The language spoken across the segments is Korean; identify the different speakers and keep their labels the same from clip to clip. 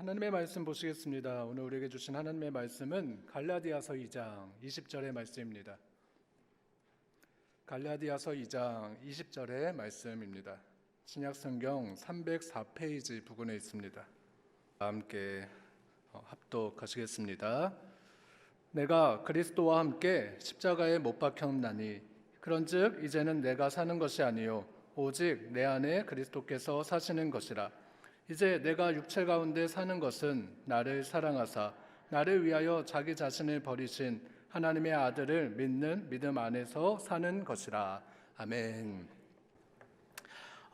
Speaker 1: 하나님의 말씀 보시겠습니다. 오늘 우리에게 주신 하나님의 말씀은 갈라디아서 2장 20절의 말씀입니다. 갈라디아서 2장 20절의 말씀입니다. 신약성경 304페이지 부근에 있습니다. 함께 합독하시겠습니다. 내가 그리스도와 함께 십자가에 못 박혔나니 그런즉 이제는 내가 사는 것이 아니요 오직 내 안에 그리스도께서 사시는 것이라. 이제 내가 육체 가운데 사는 것은 나를 사랑하사 나를 위하여 자기 자신을 버리신 하나님의 아들을 믿는 믿음 안에서 사는 것이라. 아멘.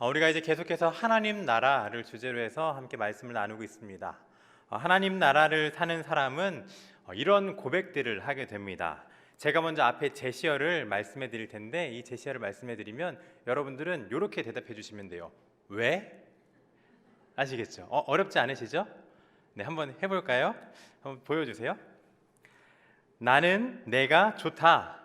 Speaker 2: 우리가 이제 계속해서 하나님 나라를 주제로 해서 함께 말씀을 나누고 있습니다. 하나님 나라를 사는 사람은 이런 고백들을 하게 됩니다. 제가 먼저 앞에 제시어를 말씀해 드릴 텐데, 이 제시어를 말씀해 드리면 여러분들은 이렇게 대답해 주시면 돼요. 왜? 아시겠죠? 어렵지 않으시죠? 네, 한번 해볼까요? 한번 보여주세요. 나는 내가 좋다.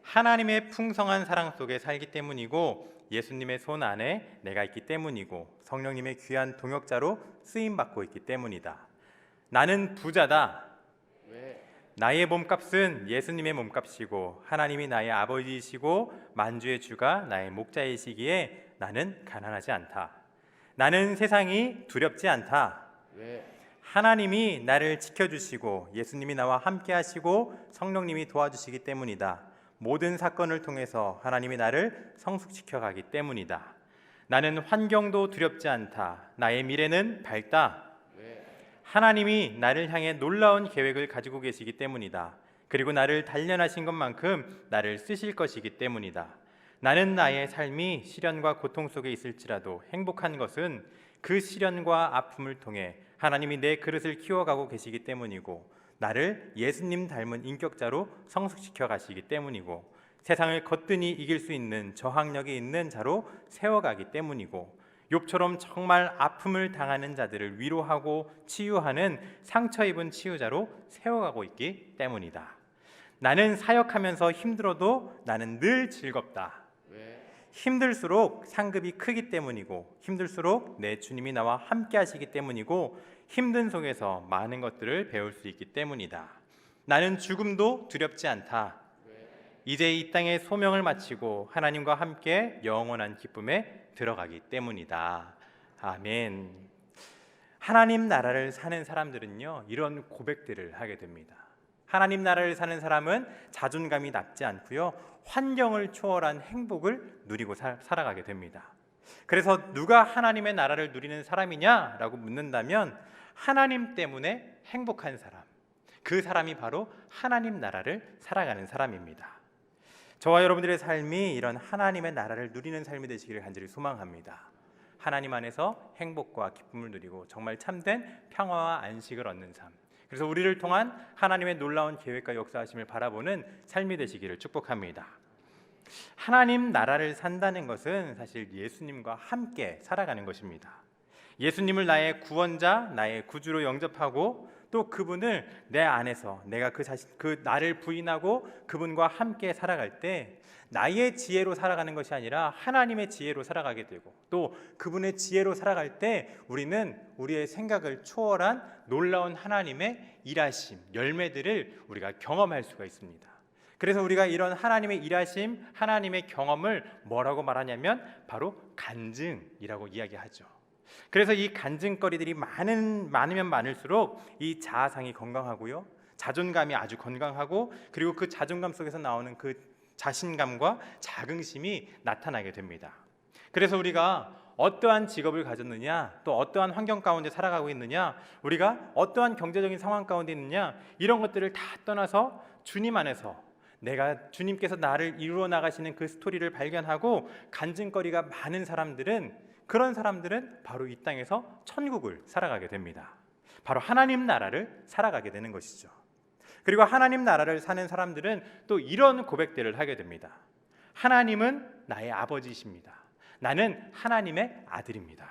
Speaker 2: 하나님의 풍성한 사랑 속에 살기 때문이고, 예수님의 손 안에 내가 있기 때문이고, 성령님의 귀한 동역자로 쓰임받고 있기 때문이다. 나는 부자다. 나의 몸값은 예수님의 몸값이고 하나님이 나의 아버지이시고 만주의 주가 나의 목자이시기에 나는 가난하지 않다. 나는 세상이 두렵지 않다. 하나님이 나를 지켜주시고 예수님이 나와 함께 하시고 성령님이 도와주시기 때문이다. 모든 사건을 통해서 하나님이 나를 성숙시켜 가기 때문이다. 나는 환경도 두렵지 않다. 나의 미래는 밝다. 하나님이 나를 향해 놀라운 계획을 가지고 계시기 때문이다. 그리고 나를 단련하신 것만큼 나를 쓰실 것이기 때문이다. 나는 나의 삶이 시련과 고통 속에 있을지라도 행복한 것은 그 시련과 아픔을 통해 하나님이 내 그릇을 키워가고 계시기 때문이고, 나를 예수님 닮은 인격자로 성숙시켜 가시기 때문이고, 세상을 거뜬히 이길 수 있는 저항력이 있는 자로 세워가기 때문이고, 욥처럼 정말 아픔을 당하는 자들을 위로하고 치유하는 상처 입은 치유자로 세워가고 있기 때문이다. 나는 사역하면서 힘들어도 나는 늘 즐겁다. 힘들수록 상급이 크기 때문이고, 힘들수록 내 주님이 나와 함께 하시기 때문이고, 힘든 속에서 많은 것들을 배울 수 있기 때문이다. 나는 죽음도 두렵지 않다. 이제 이 땅의 소명을 마치고 하나님과 함께 영원한 기쁨에 들어가기 때문이다. 아멘. 하나님 나라를 사는 사람들은요, 이런 고백들을 하게 됩니다. 하나님 나라를 사는 사람은 자존감이 낮지 않고요, 환경을 초월한 행복을 누리고 살아가게 됩니다. 그래서 누가 하나님의 나라를 누리는 사람이냐라고 묻는다면, 하나님 때문에 행복한 사람, 그 사람이 바로 하나님 나라를 살아가는 사람입니다. 저와 여러분들의 삶이 이런 하나님의 나라를 누리는 삶이 되시기를 간절히 소망합니다. 하나님 안에서 행복과 기쁨을 누리고 정말 참된 평화와 안식을 얻는 삶, 그래서 우리를 통한 하나님의 놀라운 계획과 역사하심을 바라보는 삶이 되시기를 축복합니다. 하나님 나라를 산다는 것은 사실 예수님과 함께 살아가는 것입니다. 예수님을 나의 구원자, 나의 구주로 영접하고 또 그분을 내 안에서 내가 그 나를 부인하고 그분과 함께 살아갈 때, 나의 지혜로 살아가는 것이 아니라 하나님의 지혜로 살아가게 되고, 또 그분의 지혜로 살아갈 때 우리는 우리의 생각을 초월한 놀라운 하나님의 일하심, 열매들을 우리가 경험할 수가 있습니다. 그래서 우리가 이런 하나님의 일하심, 하나님의 경험을 뭐라고 말하냐면 바로 간증이라고 이야기하죠. 그래서 이 간증거리들이 많으면 많을수록 이 자아상이 건강하고요, 자존감이 아주 건강하고, 그리고 그 자존감 속에서 나오는 그 자신감과 자긍심이 나타나게 됩니다. 그래서 우리가 어떠한 직업을 가졌느냐, 또 어떠한 환경 가운데 살아가고 있느냐, 우리가 어떠한 경제적인 상황 가운데 있느냐, 이런 것들을 다 떠나서 주님 안에서 내가 주님께서 나를 이루어 나가시는 그 스토리를 발견하고 간증거리가 많은 사람들은, 그런 사람들은 바로 이 땅에서 천국을 살아가게 됩니다. 바로 하나님 나라를 살아가게 되는 것이죠. 그리고 하나님 나라를 사는 사람들은 또 이런 고백들을 하게 됩니다. 하나님은 나의 아버지이십니다. 나는 하나님의 아들입니다.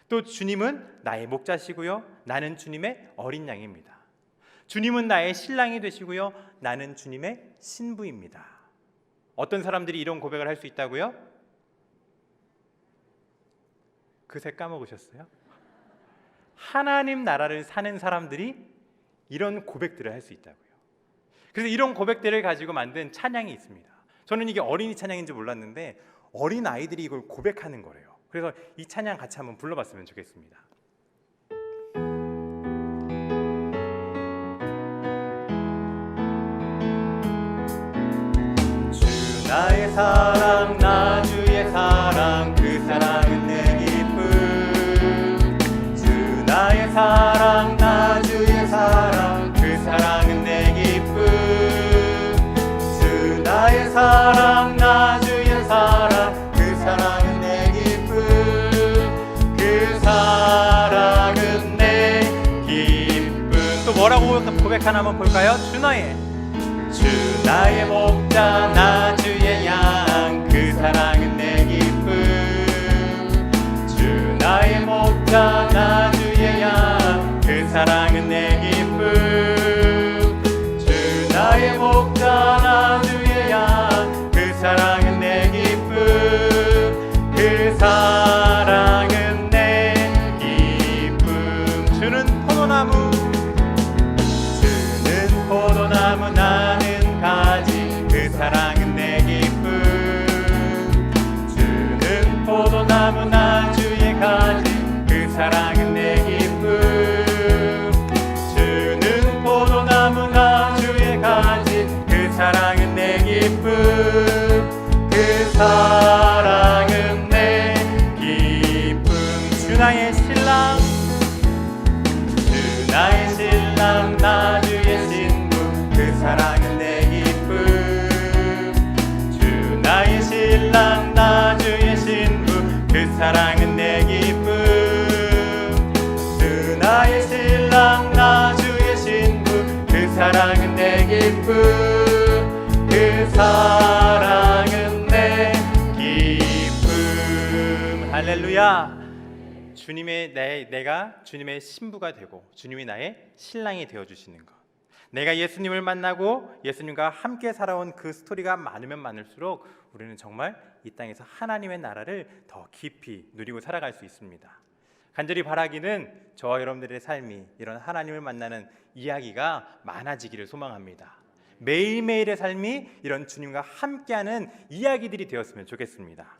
Speaker 2: 또 주님은 나의 목자시고요, 나는 주님의 어린 양입니다. 주님은 나의 신랑이 되시고요, 나는 주님의 신부입니다. 어떤 사람들이 이런 고백을 할 수 있다고요? 그새 까먹으셨어요? 하나님 나라를 사는 사람들이 이런 고백들을 할 수 있다고요. 그래서 이런 고백들을 가지고 만든 찬양이 있습니다. 저는 이게 어린이 찬양인지 몰랐는데 어린 아이들이 이걸 고백하는 거래요. 그래서 이 찬양 같이 한번 불러봤으면 좋겠습니다. 주 나의 사랑 나 주의 사랑 그 사랑은 내 기쁨. 주 나의 사랑 나 주의 사랑 그 사랑은 내 기쁨. 주 나의 사랑 나 주의 사랑 그 사랑은 내 기쁨. 그 사랑은 내 기쁨. 또 뭐라고 고백하나 한번 볼까요? 주 나의 목자 나 주의 양 그 사랑은 내 기쁨. 주 나의 목자 나 주의 양 그 사랑은 내 기쁨. 주 나의 목자 나 주의 양 그 사랑은 내 기쁨. 그 사랑은 내 기쁨. 주는 포도나무 나는 가지 그 사랑은 내 기쁨. 주는 포도나무 나 주의 가지 그 사랑은 내 기쁨. 주는 포도나무 나 주의 가지 그 사랑은 내 기쁨. 그 사랑은 내 기쁨. 주 나의 신랑 주 나의 신랑 나 주의 신부 그 사랑은 내 기쁨. 주 나의 신랑 나 주의 신부 그 사랑은 내 기쁨. 주 나의 신랑 나 주의 신부 그 사랑은 내 기쁨. 그 사랑은 내 기쁨. 할렐루야. 내가 주님의 신부가 되고 주님이 나의 신랑이 되어주시는 것, 내가 예수님을 만나고 예수님과 함께 살아온 그 스토리가 많으면 많을수록 우리는 정말 이 땅에서 하나님의 나라를 더 깊이 누리고 살아갈 수 있습니다. 간절히 바라기는 저와 여러분들의 삶이 이런 하나님을 만나는 이야기가 많아지기를 소망합니다. 매일매일의 삶이 이런 주님과 함께하는 이야기들이 되었으면 좋겠습니다.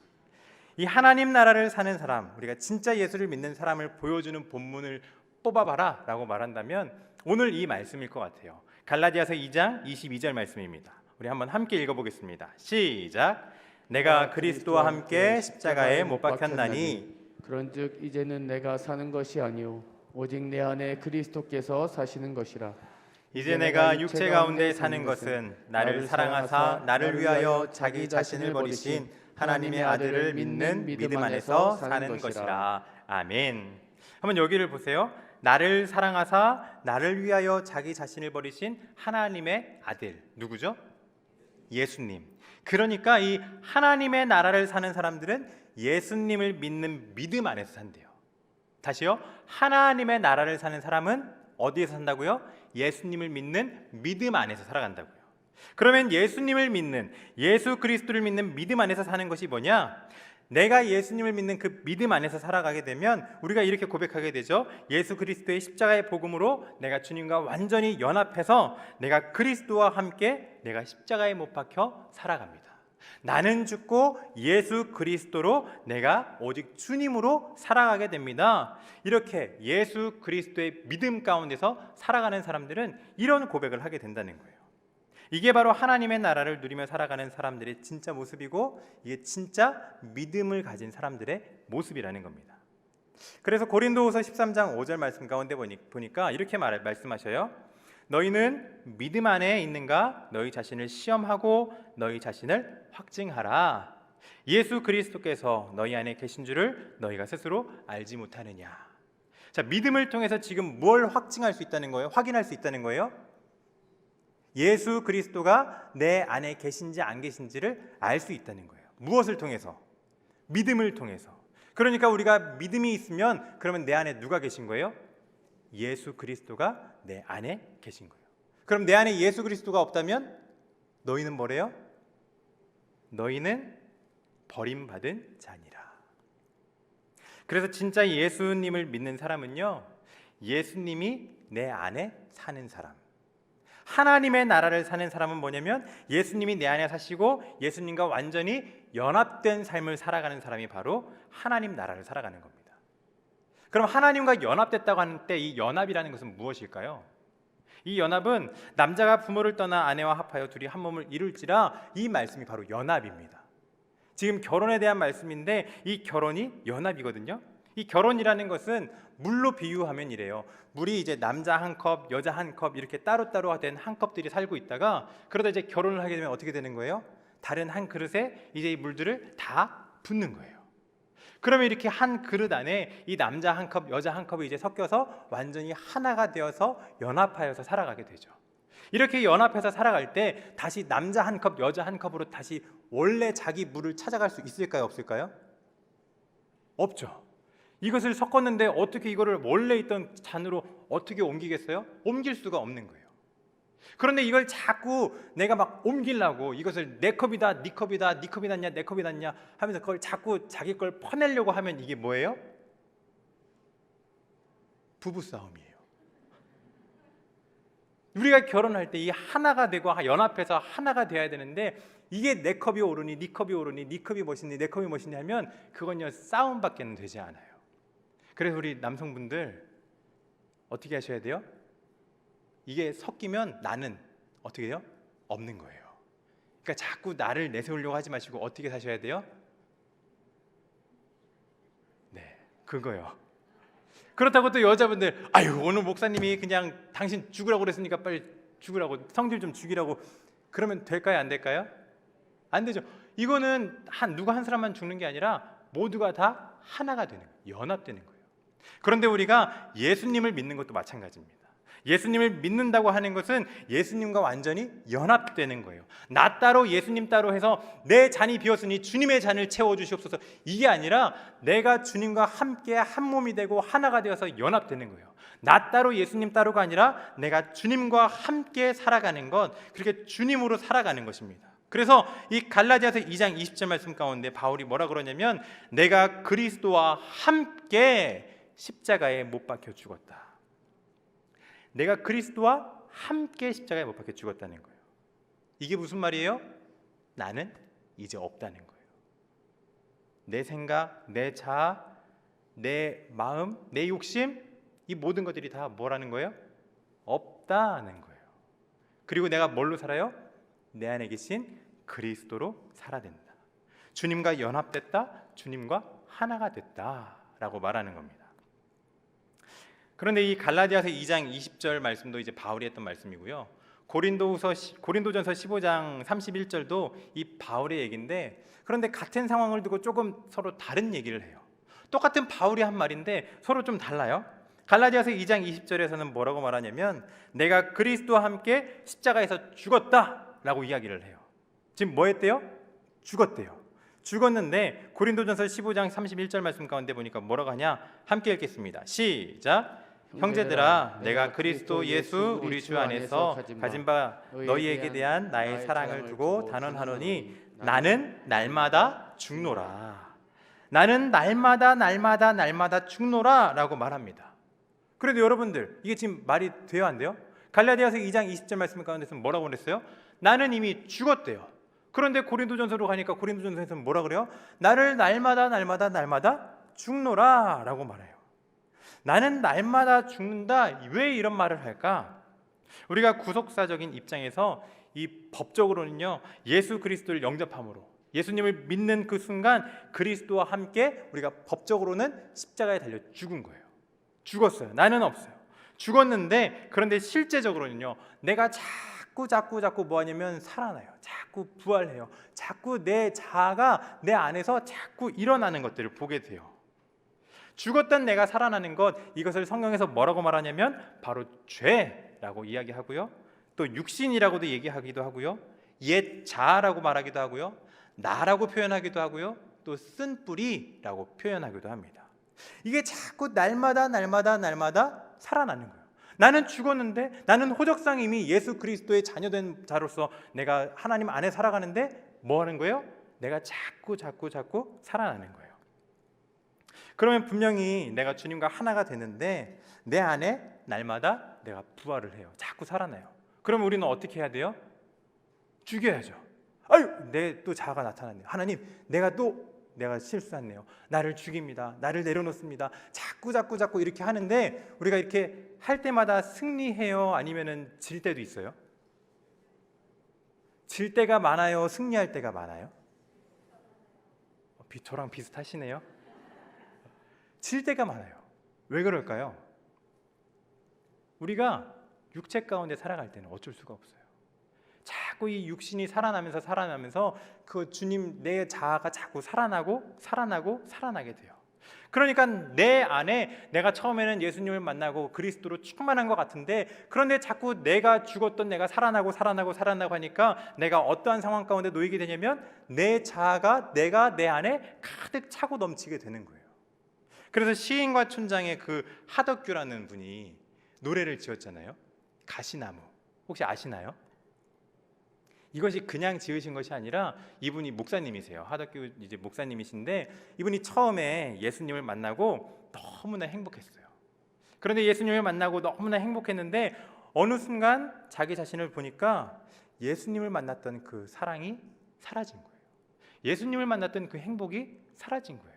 Speaker 2: 이 하나님 나라를 사는 사람, 우리가 진짜 예수를 믿는 사람을 보여주는 본문을 뽑아봐라 라고 말한다면 오늘 이 말씀일 것 같아요. 갈라디아서 2장 22절 말씀입니다. 우리 한번 함께 읽어보겠습니다. 시작. 내가 그리스도와 함께 십자가에 못 박혔나니
Speaker 3: 그런즉 이제는 내가 사는 것이 아니요 오직 내 안에 그리스도께서 사시는 것이라.
Speaker 2: 이제 내가 육체 가운데 사는 것은 나를 사랑하사 나를 위하여 자기 자신을 버리신 하나님의 아들을 믿는 믿음 안에서 사는 것이라. 아멘. 한번 여기를 보세요. 나를 사랑하사 나를 위하여 자기 자신을 버리신 하나님의 아들, 누구죠? 예수님. 그러니까 이 하나님의 나라를 사는 사람들은 예수님을 믿는 믿음 안에서 산대요. 다시요. 하나님의 나라를 사는 사람은 어디에서 산다고요? 예수님을 믿는 믿음 안에서 살아간다고요. 그러면 예수님을 믿는, 예수 그리스도를 믿는 믿음 안에서 사는 것이 뭐냐? 내가 예수님을 믿는 그 믿음 안에서 살아가게 되면 우리가 이렇게 고백하게 되죠. 예수 그리스도의 십자가의 복음으로 내가 주님과 완전히 연합해서 내가 그리스도와 함께 내가 십자가에 못 박혀 살아갑니다. 나는 죽고 예수 그리스도로 내가 오직 주님으로 살아가게 됩니다. 이렇게 예수 그리스도의 믿음 가운데서 살아가는 사람들은 이런 고백을 하게 된다는 거예요. 이게 바로 하나님의 나라를 누리며 살아가는 사람들의 진짜 모습이고 이게 진짜 믿음을 가진 사람들의 모습이라는 겁니다. 그래서 고린도후서 13장 5절 말씀 가운데 보니까 이렇게 말씀하셔요. 너희는 믿음 안에 있는가? 너희 자신을 시험하고 너희 자신을 확증하라. 예수 그리스도께서 너희 안에 계신 줄을 너희가 스스로 알지 못하느냐. 자, 믿음을 통해서 지금 뭘 확증할 수 있다는 거예요? 확인할 수 있다는 거예요? 예수 그리스도가 내 안에 계신지 안 계신지를 알 수 있다는 거예요. 무엇을 통해서? 믿음을 통해서. 그러니까 우리가 믿음이 있으면 그러면 내 안에 누가 계신 거예요? 예수 그리스도가 내 안에 계신 거예요. 그럼 내 안에 예수 그리스도가 없다면 너희는 뭐래요? 너희는 버림받은 자니라. 그래서 진짜 예수님을 믿는 사람은요, 예수님이 내 안에 사는 사람. 하나님의 나라를 사는 사람은 뭐냐면 예수님이 내 안에 사시고 예수님과 완전히 연합된 삶을 살아가는 사람이 바로 하나님 나라를 살아가는 겁니다. 그럼 하나님과 연합됐다고 하는 때 이 연합이라는 것은 무엇일까요? 이 연합은 남자가 부모를 떠나 아내와 합하여 둘이 한 몸을 이룰지라, 이 말씀이 바로 연합입니다. 지금 결혼에 대한 말씀인데 이 결혼이 연합이거든요. 이 결혼이라는 것은 물로 비유하면 이래요. 물이 이제 남자 한 컵, 여자 한 컵 이렇게 따로따로 된 한 컵들이 살고 있다가 그러다 이제 결혼을 하게 되면 어떻게 되는 거예요? 다른 한 그릇에 이제 이 물들을 다 붓는 거예요. 그러면 이렇게 한 그릇 안에 이 남자 한 컵, 여자 한 컵이 이제 섞여서 완전히 하나가 되어서 연합하여서 살아가게 되죠. 이렇게 연합해서 살아갈 때 다시 남자 한 컵, 여자 한 컵으로 다시 원래 자기 물을 찾아갈 수 있을까요? 없을까요? 없죠. 이것을 섞었는데 어떻게 이거를 원래 있던 잔으로 어떻게 옮기겠어요? 옮길 수가 없는 거예요. 그런데 이걸 자꾸 내가 막 옮기려고 이것을 내 컵이다, 네 컵이다, 네 컵이 낫냐, 내 컵이 낫냐 하면서 그걸 자꾸 자기 걸 퍼내려고 하면 이게 뭐예요? 부부싸움이에요. 우리가 결혼할 때 이 하나가 되고 연합해서 하나가 돼야 되는데 이게 내 컵이 오르니 네 컵이 오르니 네 컵이 멋있니 내 컵이 멋있니 하면 그건요 싸움밖에 되지 않아요. 그래서 우리 남성분들 어떻게 하셔야 돼요? 이게 섞이면 나는 어떻게 해요? 없는 거예요. 그러니까 자꾸 나를 내세우려고 하지 마시고 어떻게 사셔야 돼요? 네, 그거요. 그렇다고 또 여자분들 아유 오늘 목사님이 그냥 당신 죽으라고 그랬으니까 빨리 죽으라고 성질 좀 죽이라고 그러면 될까요? 안 될까요? 안 되죠. 이거는 누가 한 사람만 죽는 게 아니라 모두가 다 하나가 되는 거예요. 연합되는 거예요. 그런데 우리가 예수님을 믿는 것도 마찬가지입니다. 예수님을 믿는다고 하는 것은 예수님과 완전히 연합되는 거예요. 나 따로 예수님 따로 해서 내 잔이 비었으니 주님의 잔을 채워주시옵소서, 이게 아니라 내가 주님과 함께 한 몸이 되고 하나가 되어서 연합되는 거예요. 나 따로 예수님 따로가 아니라 내가 주님과 함께 살아가는 것, 그렇게 주님으로 살아가는 것입니다. 그래서 이 갈라디아서 2장 20절 말씀 가운데 바울이 뭐라 그러냐면 내가 그리스도와 함께 십자가에 못 박혀 죽었다. 내가 그리스도와 함께 십자가에 못 박혀 죽었다는 거예요. 이게 무슨 말이에요? 나는 이제 없다는 거예요. 내 생각, 내 자아, 내 마음, 내 욕심, 이 모든 것들이 다 뭐라는 거예요? 없다는 거예요. 그리고 내가 뭘로 살아요? 내 안에 계신 그리스도로 살아야 된다. 주님과 연합됐다, 주님과 하나가 됐다라고 말하는 겁니다. 그런데 이 갈라디아서 2장 20절 말씀도 이제 바울이 했던 말씀이고요. 고린도전서 15장 31절도 이 바울의 얘기인데, 그런데 같은 상황을 두고 조금 서로 다른 얘기를 해요. 똑같은 바울이 한 말인데 서로 좀 달라요. 갈라디아서 2장 20절에서는 뭐라고 말하냐면 내가 그리스도와 함께 십자가에서 죽었다라고 이야기를 해요. 지금 뭐 했대요? 죽었대요. 죽었는데 고린도전서 15장 31절 말씀 가운데 보니까 뭐라고 하냐? 함께 읽겠습니다. 시작. 형제들아, 내가 그리스도 예수 우리 주 안에서 가진 바 너희에게 대한 나의 사랑을 두고 단언하노니 나는 날마다 죽노라. 나는 날마다 죽노라 라고 말합니다. 그래도 여러분들 이게 지금 말이 돼요 안 돼요? 갈라디아서 2장 20절 말씀 가운데서 뭐라고 그랬어요? 나는 이미 죽었대요. 그런데 고린도전서로 가니까 고린도전서에서는 뭐라 그래요? 나를 날마다 죽노라 라고 말해요. 나는 날마다 죽는다. 왜 이런 말을 할까? 우리가 구속사적인 입장에서 이 법적으로는요 예수 그리스도를 영접함으로 예수님을 믿는 그 순간 그리스도와 함께 우리가 법적으로는 십자가에 달려 죽은 거예요. 죽었어요. 나는 없어요. 죽었는데 그런데 실제적으로는요 내가 자꾸 뭐 하냐면 살아나요. 자꾸 부활해요. 자꾸 내 자아가 내 안에서 자꾸 일어나는 것들을 보게 돼요. 죽었던 내가 살아나는 것, 이것을 성경에서 뭐라고 말하냐면 바로 죄라고 이야기하고요. 또 육신이라고도 얘기하기도 하고요. 옛 자아라고 말하기도 하고요. 나라고 표현하기도 하고요. 또 쓴뿌리라고 표현하기도 합니다. 이게 자꾸 날마다 살아나는 거예요. 나는 죽었는데 나는 호적상 이미 예수 그리스도의 자녀된 자로서 내가 하나님 안에 살아가는데 뭐 하는 거예요? 내가 자꾸 살아나는 거예요. 그러면 분명히 내가 주님과 하나가 되는데 내 안에 날마다 내가 부활을 해요. 자꾸 살아나요. 그러면 우리는 어떻게 해야 돼요? 죽여야죠. 아유, 내 또 자아가 나타났네요. 하나님, 내가 실수했네요. 나를 죽입니다. 나를 내려놓습니다. 자꾸 이렇게 하는데 우리가 이렇게 할 때마다 승리해요? 아니면은 질 때도 있어요? 질 때가 많아요? 승리할 때가 많아요? 저랑 비슷하시네요. 질 때가 많아요. 왜 그럴까요? 우리가 육체 가운데 살아갈 때는 어쩔 수가 없어요. 자꾸 이 육신이 살아나면서 그 주님 내 자아가 자꾸 살아나게 돼요. 그러니까 내 안에 내가 처음에는 예수님을 만나고 그리스도로 충만한 것 같은데 그런데 자꾸 내가 죽었던 내가 살아나고 하니까 내가 어떠한 상황 가운데 놓이게 되냐면 내 자아가 내가 내 안에 가득 차고 넘치게 되는 거예요. 그래서 시인과 촌장의 그 하덕규라는 분이 노래를 지었잖아요. 가시나무. 혹시 아시나요? 이것이 그냥 지으신 것이 아니라 이분이 목사님이세요. 하덕규 이제 목사님이신데 이분이 처음에 예수님을 만나고 너무나 행복했어요. 그런데 예수님을 만나고 너무나 행복했는데 어느 순간 자기 자신을 보니까 예수님을 만났던 그 사랑이 사라진 거예요. 예수님을 만났던 그 행복이 사라진 거예요.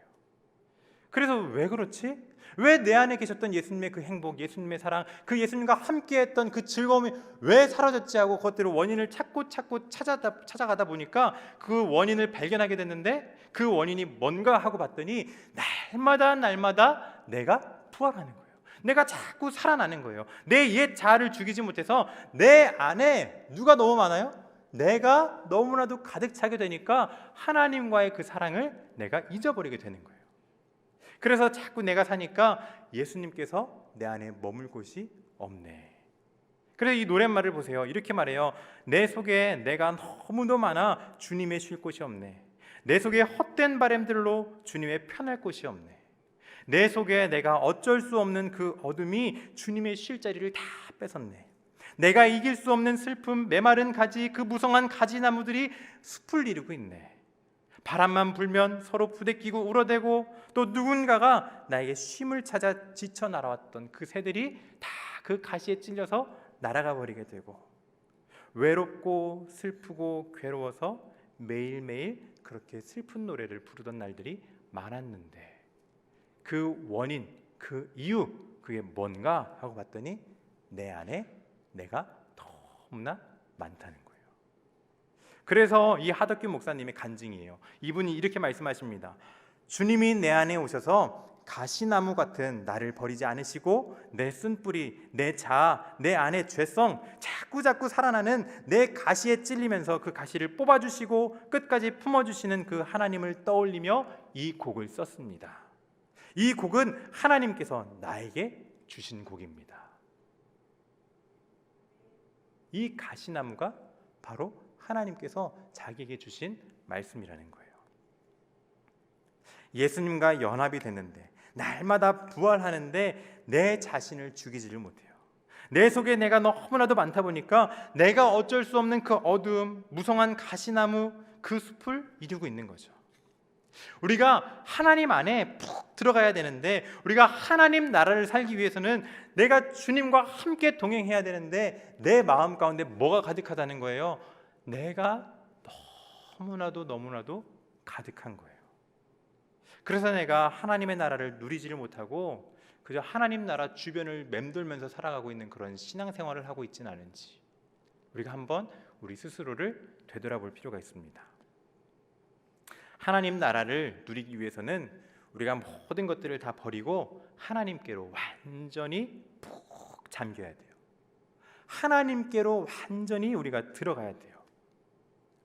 Speaker 2: 그래서 왜 그렇지? 왜 내 안에 계셨던 예수님의 그 행복, 예수님의 사랑, 그 예수님과 함께했던 그 즐거움이 왜 사라졌지 하고 그것대로 원인을 찾고 찾아가다 보니까 그 원인을 발견하게 됐는데 그 원인이 뭔가 하고 봤더니 날마다 내가 부활하는 거예요. 내가 자꾸 살아나는 거예요. 내 옛 자아를 죽이지 못해서 내 안에 누가 너무 많아요? 내가 너무나도 가득 차게 되니까 하나님과의 그 사랑을 내가 잊어버리게 되는 거예요. 그래서 자꾸 내가 사니까 예수님께서 내 안에 머물 곳이 없네. 그래서 이 노랫말을 보세요. 이렇게 말해요. 내 속에 내가 너무도 많아 주님의 쉴 곳이 없네. 내 속에 헛된 바람들로 주님의 편할 곳이 없네. 내 속에 내가 어쩔 수 없는 그 어둠이 주님의 쉴 자리를 다 뺏었네. 내가 이길 수 없는 슬픔, 메마른 가지, 그 무성한 가지나무들이 숲을 이루고 있네. 바람만 불면 서로 부대끼고 울어대고 또 누군가가 나에게 쉼을 찾아 지쳐 날아왔던 그 새들이 다 그 가시에 찔려서 날아가 버리게 되고 외롭고 슬프고 괴로워서 매일매일 그렇게 슬픈 노래를 부르던 날들이 많았는데 그 원인, 그 이유 그게 뭔가 하고 봤더니 내 안에 내가 너무나 많다는 거예요. 그래서 이 하덕규 목사님의 간증이에요. 이분이 이렇게 말씀하십니다. 주님이 내 안에 오셔서 가시나무 같은 나를 버리지 않으시고 내 쓴뿌리, 내 자아, 내 안의 죄성 자꾸 살아나는 내 가시에 찔리면서 그 가시를 뽑아주시고 끝까지 품어주시는 그 하나님을 떠올리며 이 곡을 썼습니다. 이 곡은 하나님께서 나에게 주신 곡입니다. 이 가시나무가 바로 하나님께서 자기에게 주신 말씀이라는 거예요. 예수님과 연합이 됐는데 날마다 부활하는데 내 자신을 죽이지를 못해요. 내 속에 내가 너무나도 많다 보니까 내가 어쩔 수 없는 그 어두움, 무성한 가시나무 그 숲을 이루고 있는 거죠. 우리가 하나님 안에 푹 들어가야 되는데 우리가 하나님 나라를 살기 위해서는 내가 주님과 함께 동행해야 되는데 내 마음 가운데 뭐가 가득하다는 거예요? 내가 너무나도 가득한 거예요. 그래서 내가 하나님의 나라를 누리지를 못하고 그저 하나님 나라 주변을 맴돌면서 살아가고 있는 그런 신앙생활을 하고 있지는 않은지 우리가 한번 우리 스스로를 되돌아볼 필요가 있습니다. 하나님 나라를 누리기 위해서는 우리가 모든 것들을 다 버리고 하나님께로 완전히 푹 잠겨야 돼요. 하나님께로 완전히 우리가 들어가야 돼요.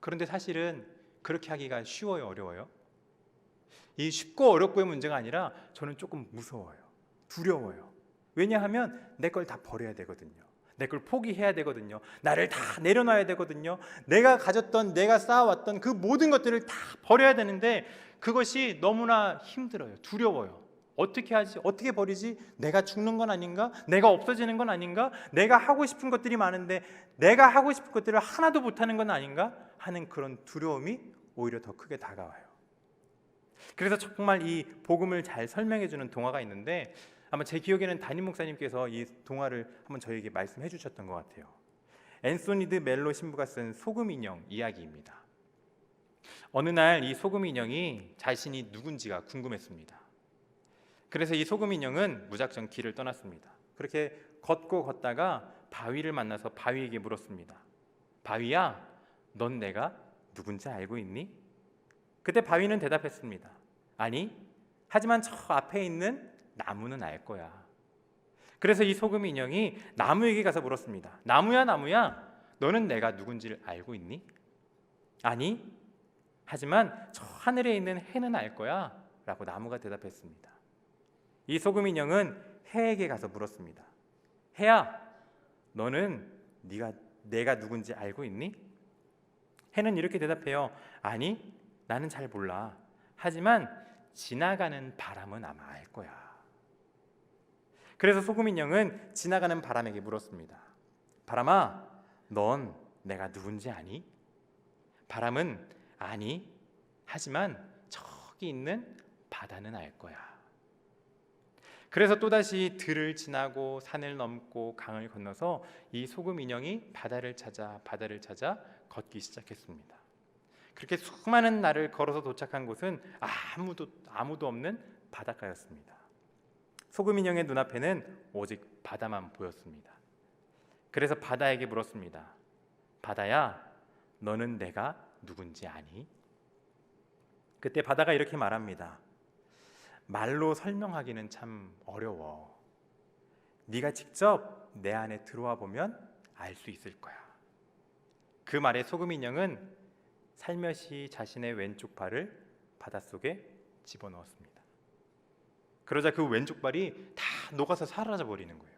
Speaker 2: 그런데 사실은 그렇게 하기가 쉬워요, 어려워요? 이 쉽고 어렵고의 문제가 아니라 저는 조금 무서워요. 두려워요. 왜냐하면 내 걸 다 버려야 되거든요. 내 걸 포기해야 되거든요. 나를 다 내려놔야 되거든요. 내가 가졌던, 내가 쌓아왔던 그 모든 것들을 다 버려야 되는데 그것이 너무나 힘들어요. 두려워요. 어떻게 하지? 어떻게 버리지? 내가 죽는 건 아닌가? 내가 없어지는 건 아닌가? 내가 하고 싶은 것들이 많은데 내가 하고 싶은 것들을 하나도 못하는 건 아닌가? 하는 그런 두려움이 오히려 더 크게 다가와요. 그래서 정말 이 복음을 잘 설명해 주는 동화가 있는데 아마 제 기억에는 담임 목사님께서 이 동화를 한번 저에게 말씀해 주셨던 것 같아요. 앤소니 드 멜로 신부가 쓴 소금 인형 이야기입니다. 어느 날 이 소금 인형이 자신이 누군지가 궁금했습니다. 그래서 이 소금 인형은 무작정 길을 떠났습니다. 그렇게 걷고 걷다가 바위를 만나서 바위에게 물었습니다. 바위야, 넌 내가 누군지 알고 있니? 그때 바위는 대답했습니다. 아니, 하지만 저 앞에 있는 나무는 알 거야. 그래서 이 소금 인형이 나무에게 가서 물었습니다. 나무야, 나무야, 너는 내가 누군지를 알고 있니? 아니, 하지만 저 하늘에 있는 해는 알 거야 라고 나무가 대답했습니다. 이 소금 인형은 해에게 가서 물었습니다. 해야, 너는 내가 누군지 알고 있니? 해는 이렇게 대답해요. 아니, 나는 잘 몰라. 하지만 지나가는 바람은 아마 알 거야. 그래서 소금 인형은 지나가는 바람에게 물었습니다. 바람아, 넌 내가 누군지 아니? 바람은 아니, 하지만 저기 있는 바다는 알 거야. 그래서 또다시 들을 지나고 산을 넘고 강을 건너서 이 소금 인형이 바다를 찾아 걷기 시작했습니다. 그렇게 수많은 날을 걸어서 도착한 곳은 아무도 없는 바닷가였습니다. 소금 인형의 눈앞에는 오직 바다만 보였습니다. 그래서 바다에게 물었습니다. 바다야, 너는 내가 누군지 아니? 그때 바다가 이렇게 말합니다. 말로 설명하기는 참 어려워. 네가 직접 내 안에 들어와 보면 알 수 있을 거야. 그 말에 소금 인형은 살며시 자신의 왼쪽 발을 바닷속에 집어넣었습니다. 그러자 그 왼쪽 발이 다 녹아서 사라져 버리는 거예요.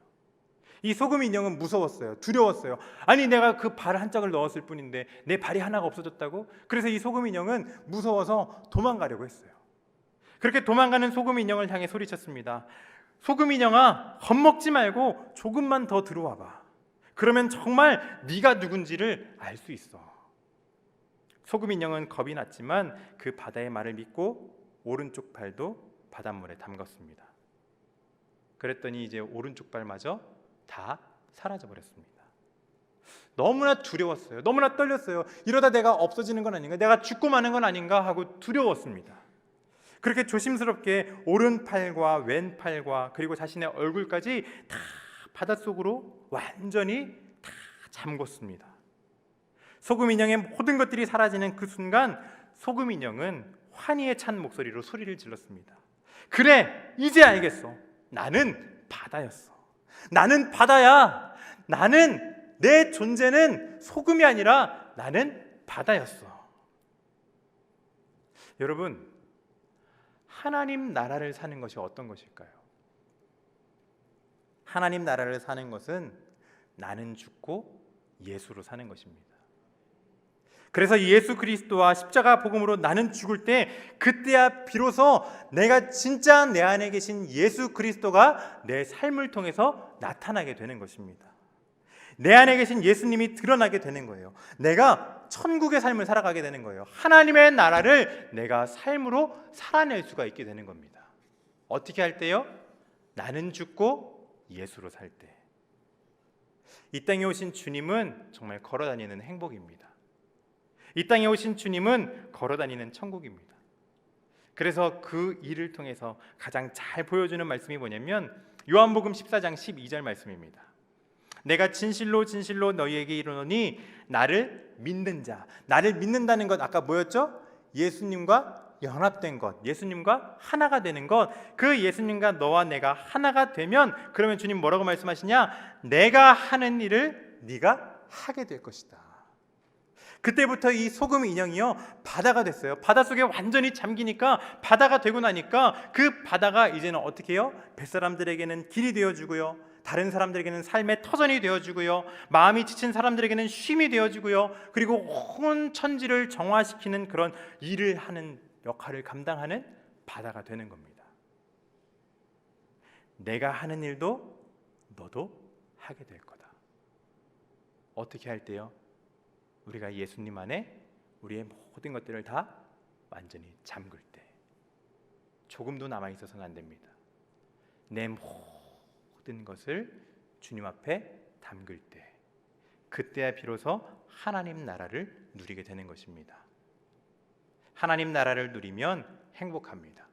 Speaker 2: 이 소금 인형은 무서웠어요. 두려웠어요. 아니, 내가 그 발 한 짝을 넣었을 뿐인데 내 발이 하나가 없어졌다고? 그래서 이 소금 인형은 무서워서 도망가려고 했어요. 그렇게 도망가는 소금 인형을 향해 소리쳤습니다. 소금 인형아, 겁먹지 말고 조금만 더 들어와 봐. 그러면 정말 네가 누군지를 알 수 있어. 소금 인형은 겁이 났지만 그 바다의 말을 믿고 오른쪽 발도 바닷물에 담갔습니다. 그랬더니 이제 오른쪽 발마저 다 사라져 버렸습니다. 너무나 두려웠어요. 너무나 떨렸어요. 이러다 내가 없어지는 건 아닌가? 내가 죽고 마는 건 아닌가? 하고 두려웠습니다. 그렇게 조심스럽게 오른팔과 왼팔과 그리고 자신의 얼굴까지 다 바닷속으로 완전히 다 잠궜습니다. 소금 인형의 모든 것들이 사라지는 그 순간 소금 인형은 환희에 찬 목소리로 소리를 질렀습니다. 그래, 이제 알겠어. 나는 바다였어. 나는 바다야. 내 존재는 소금이 아니라 나는 바다였어. 여러분, 하나님 나라를 사는 것이 어떤 것일까요? 하나님 나라를 사는 것은 나는 죽고 예수로 사는 것입니다. 그래서 예수 그리스도와 십자가 복음으로 나는 죽을 때 그때야 비로소 내가 진짜 내 안에 계신 예수 그리스도가 내 삶을 통해서 나타나게 되는 것입니다. 내 안에 계신 예수님이 드러나게 되는 거예요. 내가 천국의 삶을 살아가게 되는 거예요. 하나님의 나라를 내가 삶으로 살아낼 수가 있게 되는 겁니다. 어떻게 할 때요? 나는 죽고 예수로 살 때. 이 땅에 오신 주님은 정말 걸어다니는 행복입니다. 이 땅에 오신 주님은 걸어다니는 천국입니다. 그래서 그 일을 통해서 가장 잘 보여주는 말씀이 뭐냐면 요한복음 14장 12절 말씀입니다. 내가 진실로 진실로 너희에게 이르노니 나를 믿는 자. 나를 믿는다는 것 아까 뭐였죠? 예수님과 연합된 것, 예수님과 하나가 되는 것. 그 예수님과 너와 내가 하나가 되면 그러면 주님 뭐라고 말씀하시냐? 내가 하는 일을 네가 하게 될 것이다. 그때부터 이 소금 인형이요 바다가 됐어요. 바닷속에 완전히 잠기니까 바다가 되고 나니까 그 바다가 이제는 어떻게 해요? 뱃사람들에게는 길이 되어주고요, 다른 사람들에게는 삶의 터전이 되어주고요, 마음이 지친 사람들에게는 쉼이 되어주고요, 그리고 온 천지를 정화시키는 그런 일을 하는 역할을 감당하는 바다가 되는 겁니다. 내가 하는 일도 너도 하게 될 거다. 어떻게 할 때요? 우리가 예수님 안에 우리의 모든 것들을 다 완전히 잠글 때. 조금도 남아 있어서는 안 됩니다. 내 모든 것을 주님 앞에 담글 때, 그때야 비로소 하나님 나라를 누리게 되는 것입니다. 하나님 나라를 누리면 행복합니다.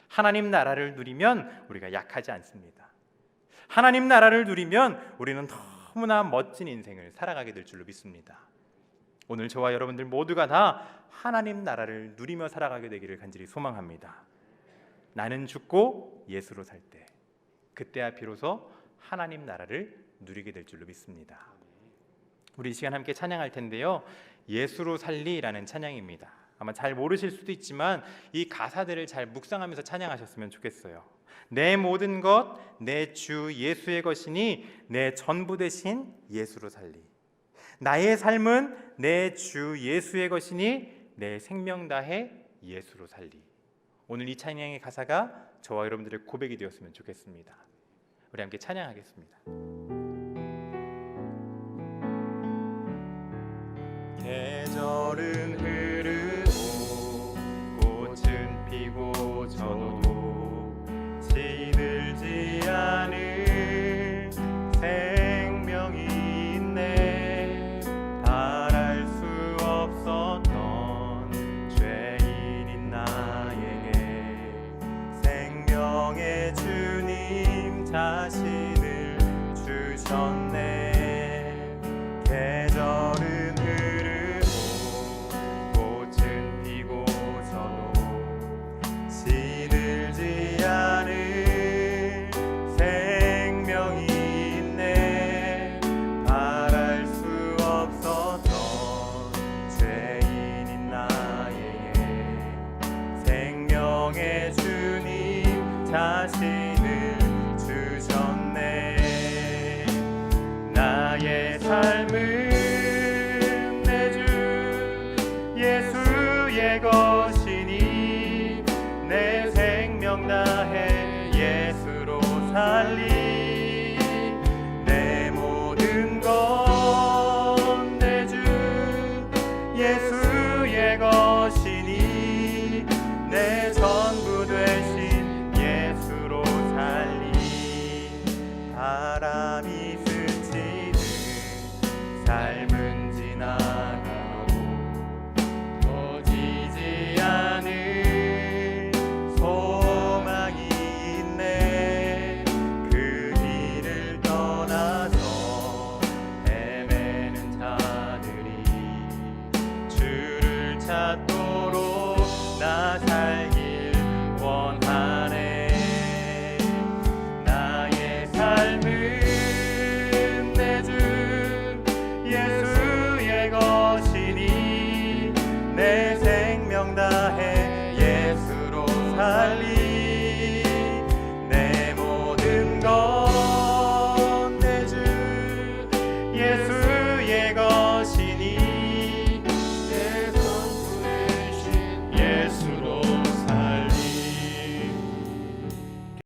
Speaker 2: 하나님 나라를 누리면 우리가 약하지 않습니다. 하나님 나라를 누리면 우리는 너무나 멋진 인생을 살아가게 될 줄로 믿습니다. 오늘 저와 여러분들 모두가 다 하나님 나라를 누리며 살아가게 되기를 간절히 소망합니다. 나는 죽고 예수로 살 때, 그때야 비로소 하나님 나라를 누리게 될 줄로 믿습니다. 우리 이 시간 함께 찬양할 텐데요, 예수로 살리라는 찬양입니다. 아마 잘 모르실 수도 있지만 이 가사들을 잘 묵상하면서 찬양하셨으면 좋겠어요. 내 모든 것 내 주 예수의 것이니 내 전부 되신 예수로 살리. 나의 삶은 내 주 예수의 것이니 내 생명 다해 예수로 살리. 오늘 이 찬양의 가사가 저와 여러분들의 고백이 되었으면 좋겠습니다. 우리 함께 찬양하겠습니다. 계절은 흐르고 꽃은 피고 저도 시들지 않을 생명이 있네. 바랄 수 없었던 죄인인 나에게 생명의 주님 자신을 주셨네. 계절은 꽃은 피고 저도 시들지 않을 생명이 있네. 바랄 수 없었던 죄인인 나에게 생명의 주님 자신을 주셨네. 나의 삶은 예수의 것이니 내 생명 다해 예수로 살리. 내 모든 것 내 주 예수의 것이니 내 전부 되신 예수로 살리. 바람이 스치는 삶